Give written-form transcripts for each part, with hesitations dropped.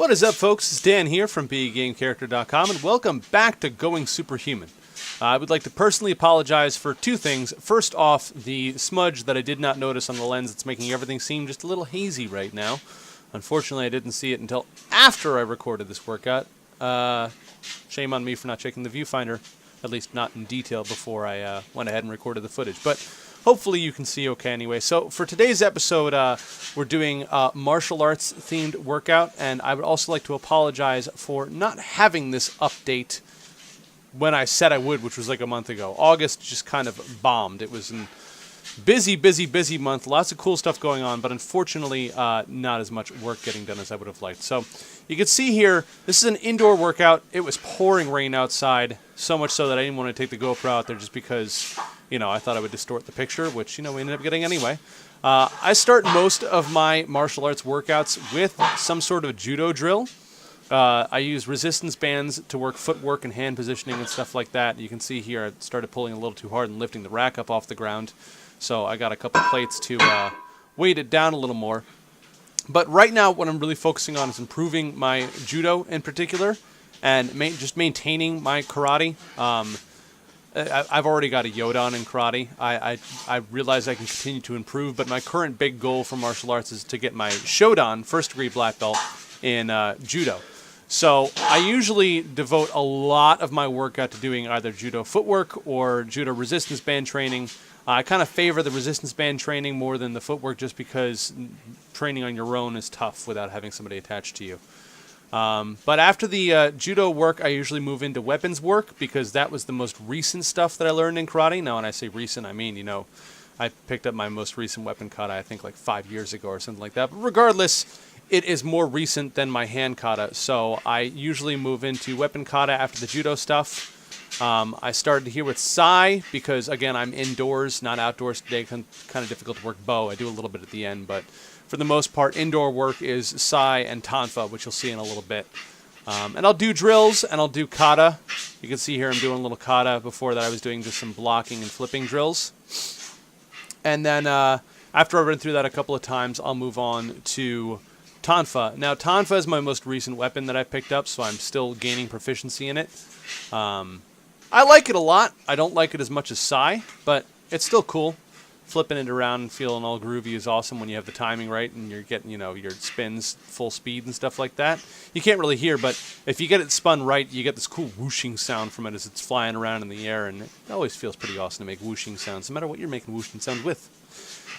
What is up, folks? It's Dan here from BeAGameCharacter.com, and welcome back to Going Superhuman. I would like to personally apologize for two things. First off, the smudge that I did not notice on the lens that's making everything seem just a little hazy right now. Unfortunately, I didn't see it until after I recorded this workout. Shame on me for not checking the viewfinder, at least not in detail before I went ahead and recorded the footage. But hopefully you can see okay anyway. So for today's episode, we're doing a martial arts themed workout, and I would also like to apologize for not having this update when I said I would, which was like a month ago. August just kind of bombed. It was a busy month. Lots of cool stuff going on, but unfortunately not as much work getting done as I would have liked. So you can see here, this is an indoor workout. It was pouring rain outside, so much so that I didn't want to take the GoPro out there just because, you know, I thought I would distort the picture, which, you know, we ended up getting anyway. I start most of my martial arts workouts with some sort of judo drill. I use resistance bands to work footwork and hand positioning and stuff like that. You can see here I started pulling a little too hard and lifting the rack up off the ground. So I got a couple plates to weight it down a little more. But right now what I'm really focusing on is improving my judo in particular and just maintaining my karate. I've already got a Yodan in karate. I realize I can continue to improve, but my current big goal for martial arts is to get my Shodan, first degree black belt, in judo. So I usually devote a lot of my workout to doing either judo footwork or judo resistance band training. I kind of favor the resistance band training more than the footwork just because training on your own is tough without having somebody attached to you. But after the judo work, I usually move into weapons work because that was the most recent stuff that I learned in karate. Now, when I say recent, I mean, you know, I picked up my most recent weapon kata, I think, like 5 years ago or something like that. But regardless, it is more recent than my hand kata, so I usually move into weapon kata after the judo stuff. I started here with sai because, again, I'm indoors, not outdoors today. Kind of difficult to work bow. I do a little bit at the end, but for the most part, indoor work is sai and tanfa, which you'll see in a little bit. And I'll do drills, and I'll do kata. You can see here I'm doing a little kata. Before that, I was doing just some blocking and flipping drills. And then after I run through that a couple of times, I'll move on to tanfa. Now, tanfa is my most recent weapon that I picked up, so I'm still gaining proficiency in it. I like it a lot. I don't like it as much as sai, but it's still cool. Flipping it around and feeling all groovy is awesome when you have the timing right and you're getting, you know, your spins full speed and stuff like that. You can't really hear, but if you get it spun right, you get this cool whooshing sound from it as it's flying around in the air, and it always feels pretty awesome to make whooshing sounds, no matter what you're making whooshing sounds with.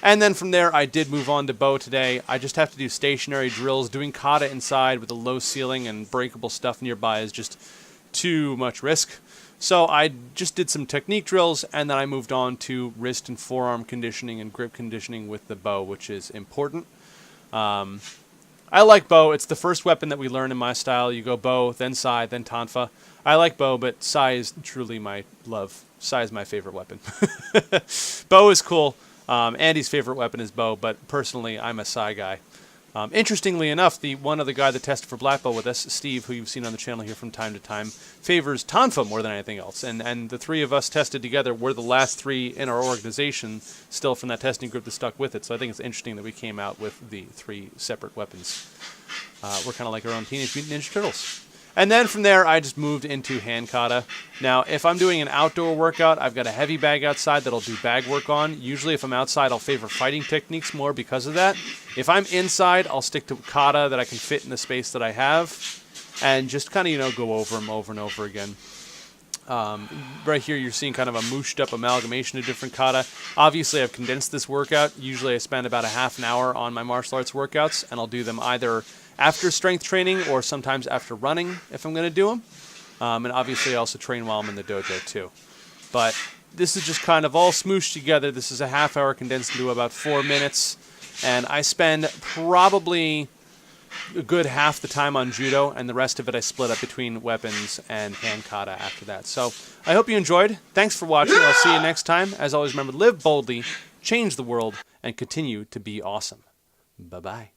And then from there, I did move on to bow today. I just have to do stationary drills. Doing kata inside with a low ceiling and breakable stuff nearby is just too much risk. So I just did some technique drills, and then I moved on to wrist and forearm conditioning and grip conditioning with the bow, which is important. I like bow. It's the first weapon that we learn in my style. You go bow, then sai, then tanfa. I like bow, but sai is truly my love. Sai is my favorite weapon. Bow is cool. Andy's favorite weapon is bow, but personally, I'm a sai guy. Interestingly enough, the one other guy that tested for black belt with us, Steve, who you've seen on the channel here from time to time, favors tanfa more than anything else. And the three of us tested together. We're the last three in our organization still from that testing group that stuck with it. So I think it's interesting that we came out with the three separate weapons. We're kind of like our own Teenage Mutant Ninja Turtles. And then from there, I just moved into hand kata. Now, if I'm doing an outdoor workout, I've got a heavy bag outside that I'll do bag work on. Usually, if I'm outside, I'll favor fighting techniques more because of that. If I'm inside, I'll stick to kata that I can fit in the space that I have and just kind of, you know, go over them over and over again. Right here, you're seeing kind of a mooshed up amalgamation of different kata. Obviously, I've condensed this workout. Usually, I spend about a half an hour on my martial arts workouts, and I'll do them either after strength training or sometimes after running if I'm going to do them. And obviously I also train while I'm in the dojo too. But this is just kind of all smooshed together. This is a half hour condensed into about 4 minutes. And I spend probably a good half the time on judo, and the rest of it I split up between weapons and hand kata after that. So I hope you enjoyed. Thanks for watching. I'll see you next time. As always, remember, live boldly, change the world, and continue to be awesome. Bye-bye.